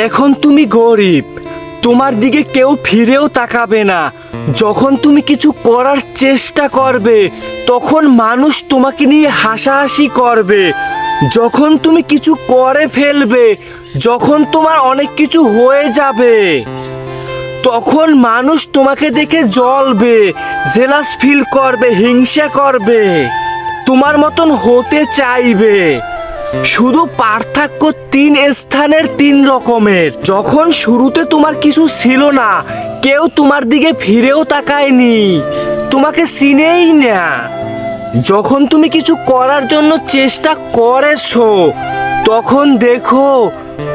এখন তুমি গরিব, তোমার দিকে কেউ ফিরেও তাকাবে না। যখন তুমি কিছু করার চেষ্টা করবে তখন মানুষ তোমাকে নিয়ে হাসাহাসি করবে। যখন তুমি কিছু করে ফেলবে, যখন তোমার অনেক কিছু হয়ে যাবে, তখন মানুষ তোমাকে দেখে জ্বলবে, জেলাস ফিল করবে, হিংসা করবে, তোমার মতন হতে চাইবে। শুধু পার্থক্য তিন স্থানের তিন রকমের। যখন শুরুতে তোমার কিছু ছিল না, কেউ তোমার দিকে ফিরেও তাকায়নি, তোমাকে চিনেই না। যখন তুমি কিছু করার জন্য চেষ্টা করেছো, তখন দেখো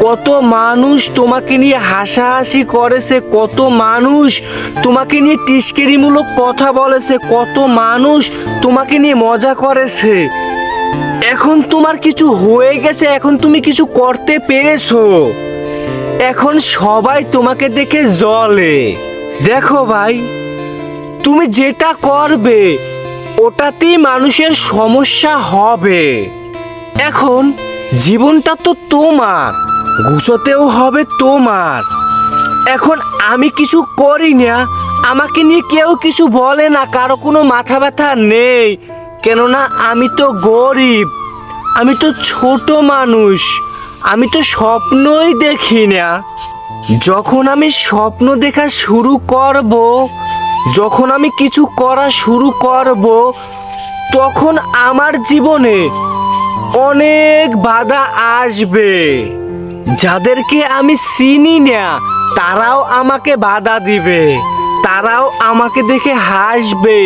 কত মানুষ তোমাকে নিয়ে হাসাহাসি করেছে, কত মানুষ তোমাকে নিয়ে টিস্কেরিমূলক কথা বলেছে, কত মানুষ তোমাকে নিয়ে মজা করেছে। এখন তোমার কিছু হয়ে গেছে, এখন তুমি কিছু করতে পেরেছো, এখন সবাই তোমাকে দেখে জ্বলে। দেখো ভাই, তুমি যেটা করবে ওটাতেই মানুষের সমস্যা হবে। এখন জীবনটা তো তোমার, গুছোতেও হবে তোমার। এখন আমি কিছু করি না, আমাকে নিয়ে কেউ কিছু বলে না, কারো কোনো মাথা ব্যথা নেই, কেননা আমি তো গরিব, আমি তো ছোট মানুষ, আমি তো স্বপ্নই দেখি না। যখন আমি স্বপ্ন দেখা শুরু করব, যখন আমি কিছু করা শুরু করব, তখন আমার জীবনে অনেক বাধা আসবে। যাদেরকে আমি চিনি না তারাও আমাকে বাধা দিবে, তারাও আমাকে দেখে হাসবে,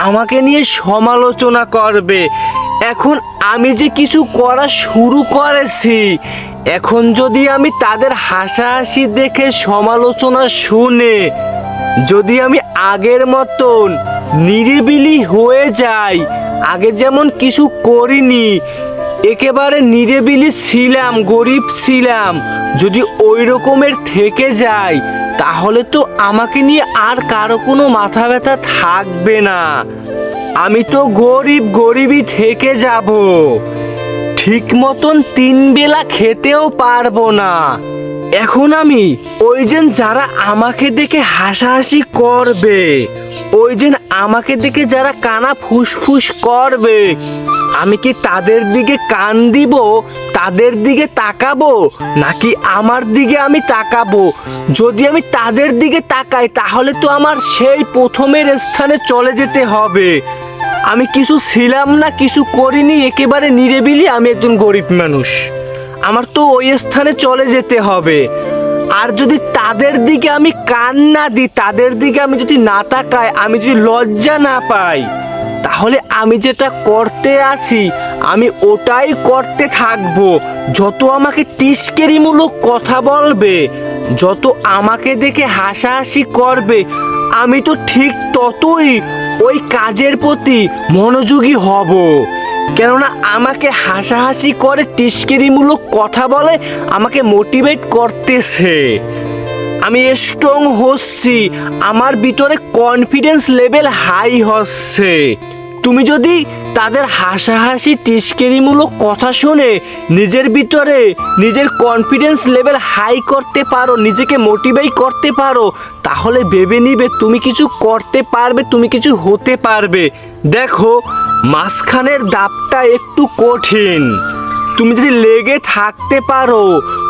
আমাকে নিয়ে সমালোচনা করবে। এখন আমি যে কিছু করা শুরু করেছি, এখন যদি আমি তাদের হাসাহাসি দেখে সমালোচনা শুনে যদি আমি আগের মতন নিরিবিলি হয়ে যাই, আগে যেমন কিছু করিনি, একেবারে নিরিবিলি ছিলাম, গরিব ছিলাম, যদি ওই রকমের থেকে যাই, তাহলে তো আমাকে নিয়ে আর কারো কোনো মাথা ব্যথা থাকবে না। আমি তো গরিবই থেকে যাব, ঠিক মতন 3 বেলা খেতেও পারবো না। এখন আমি ওই যে যারা আমাকে দেখে হাসাহাসি করবে, ওই যে আমাকে দেখে যারা কানা ফুসফুস করবে, আমি কি তাদের দিকে কান দিব, তাদের দিকে তাকাবো, নাকি আমার দিকে আমি তাকাবো? যদি আমি তাদের দিকে তাকাই তাহলে তো আমার সেই প্রথমের স্থানে চলে যেতে হবে। আমি কিছু ছিলাম না, কিছু করিনি, একেবারে নিরিবিলি আমি একজন গরিব মানুষ, আমার তো ওই স্থানে চলে যেতে হবে। আর যদি তাদের দিকে আমি কান না দিই, তাদের দিকে আমি যদি না তাকাই, আমি যদি লজ্জা না পাই, তাহলে আমি যেটা করতে আসি আমি ওটাই করতে থাকবো। যত আমাকে টিস্কেরিমূলক কথা বলবে, যত আমাকে দেখে হাসাহাসি করবে, আমি তো ঠিক ততই ওই কাজের প্রতি মনোযোগী হব। কেননা আমাকে হাসাহাসি করে টিস্কেরিমূলক কথা বলে আমাকে মোটিভেট করতেছে, আমি স্ট্রং হচ্ছি, আমার ভিতরে কনফিডেন্স লেভেল হাই হচ্ছে। তুমি যদি তাদের হাসাহাসি টিস্কেরিমূলক কথা শুনে নিজের ভিতরে নিজের কনফিডেন্স লেভেল হাই করতে পারো, নিজেকে মোটিভেট করতে পারো, তাহলে ভেবে নিবে তুমি কিছু করতে পারবে, তুমি কিছু হতে পারবে। দেখো, মাঝখানের ধাপটা একটু কঠিন, তুমি যদি লেগে থাকতে পারো,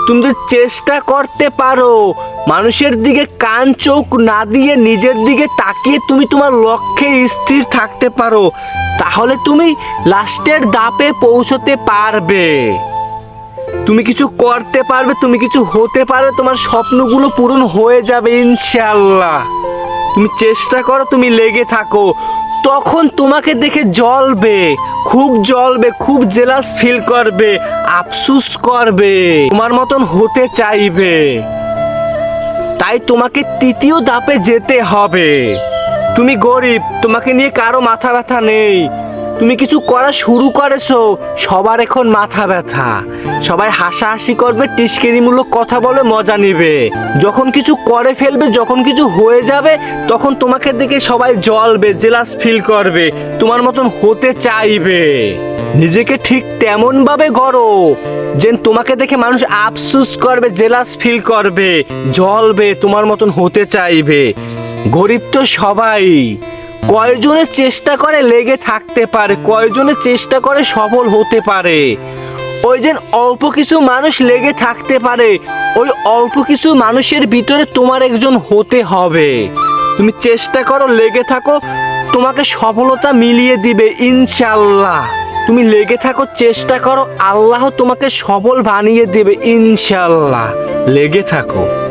তুমি যদি চেষ্টা করতে পারো, মানুষের দিকে কান চোখ না দিয়ে নিজের দিকে তাকিয়ে তুমি তোমার লক্ষ্যে স্থির থাকতে পারো, তাহলে তুমি লাস্টের ধাপে পৌঁছতে পারবে। তুমি কিছু করতে পারবে, তুমি কিছু হতে পারবে, তোমার স্বপ্নগুলো পূরণ হয়ে যাবে ইনশাআল্লাহ। তুমি চেষ্টা করো, তুমি লেগে থাকো, তখন তোমাকে দেখে জ্বলবে, খুব জেলাস ফিল করবে, আফসোস করবে, তোমার মতন হতে চাইবে। তাই তোমাকে তৃতীয় ধাপে যেতে হবে। তুমি গরিব, তোমাকে নিয়ে কারো মাথা ব্যথা নেই, তুমি কিছু করা শুরু করেছো, সবার এখন মাথা ব্যথা, সবাই হাসাহাসি করবে, টিস্কেরিমূলক কথা বলে মজা নিবে। যখন কিছু করে ফেলবে, যখন কিছু হয়ে যাবে, তখন তোমাকে দেখে সবাই জ্বলবে, জেলাস ফিল করবে, তোমার মতন হতে চাইবে। নিজেকে ঠিক তেমন ভাবে গড়ো যেন তোমাকে দেখে মানুষ আফসোস করবে, জেলাস ফিল করবে, জ্বলবে, তোমার মতন হতে চাইবে। গরিব তো সবাই, কয়জনের চেষ্টা করে লেগে থাকতে পারে, কয়জনের চেষ্টা করে সফল হতে পারে। ওই যে অল্প কিছু মানুষ লেগে থাকতে পারে, ওই অল্প কিছু মানুষের ভিতরে তোমার একজন হতে হবে। তুমি চেষ্টা করো, লেগে থাকো, তোমাকে সফলতা মিলিয়ে দিবে ইনশাল্লাহ। তুমি লেগে থাকো, চেষ্টা করো, আল্লাহ তোমাকে সফল বানিয়ে দেবে ইনশাল্লাহ। লেগে থাকো।